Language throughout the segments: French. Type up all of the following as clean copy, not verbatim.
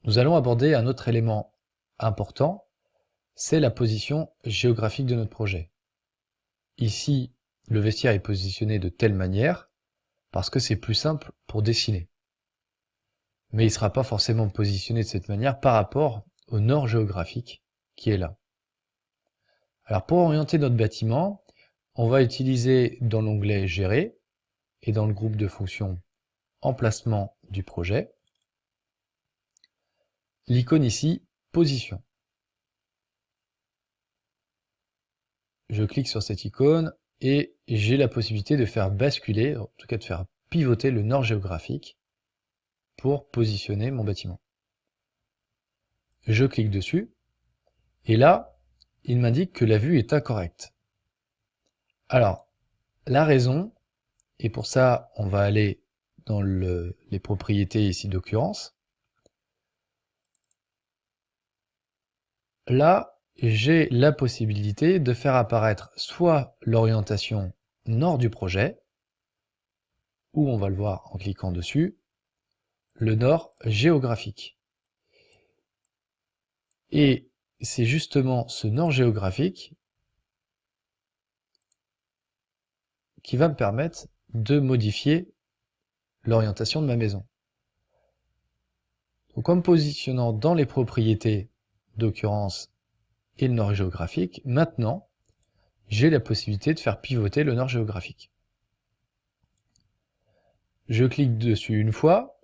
Nous allons aborder un autre élément important, c'est la position géographique de notre projet. Ici, le vestiaire est positionné de telle manière parce que c'est plus simple pour dessiner. Mais il ne sera pas forcément positionné de cette manière par rapport au nord géographique qui est là. Alors pour orienter notre bâtiment, on va utiliser dans l'onglet Gérer et dans le groupe de fonctions Emplacement du projet, l'icône ici, Position. Je clique sur cette icône et j'ai la possibilité de faire basculer, en tout cas de faire pivoter le nord géographique pour positionner mon bâtiment. Je clique dessus et là, il m'indique que la vue est incorrecte. Alors, la raison, et pour ça, on va aller dans les propriétés ici d'occurrence. Là, j'ai la possibilité de faire apparaître soit l'orientation nord du projet, ou on va le voir en cliquant dessus, le nord géographique. Et c'est justement ce nord géographique qui va me permettre de modifier l'orientation de ma maison. Donc en me positionnant dans les propriétés d'occurrence et le nord géographique, maintenant, j'ai la possibilité de faire pivoter le nord géographique. Je clique dessus une fois.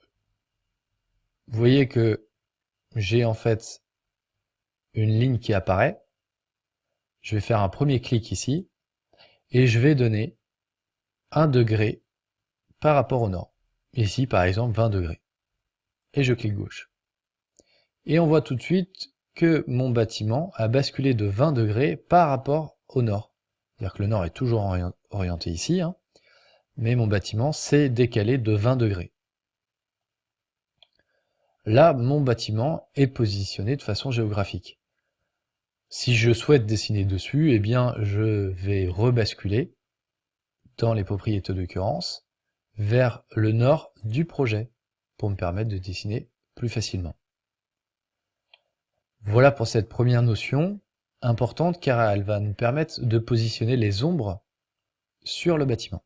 Vous voyez que j'ai en fait une ligne qui apparaît. Je vais faire un premier clic ici et je vais donner 1 degré par rapport au nord. Ici, par exemple, 20 degrés. Et je clique gauche. Et on voit tout de suite que mon bâtiment a basculé de 20 degrés par rapport au nord. C'est-à-dire que le nord est toujours orienté ici, hein, mais mon bâtiment s'est décalé de 20 degrés. Là, mon bâtiment est positionné de façon géographique. Si je souhaite dessiner dessus, eh bien, je vais rebasculer dans les propriétés d'occurrence vers le nord du projet pour me permettre de dessiner plus facilement. Voilà pour cette première notion importante car elle va nous permettre de positionner les ombres sur le bâtiment.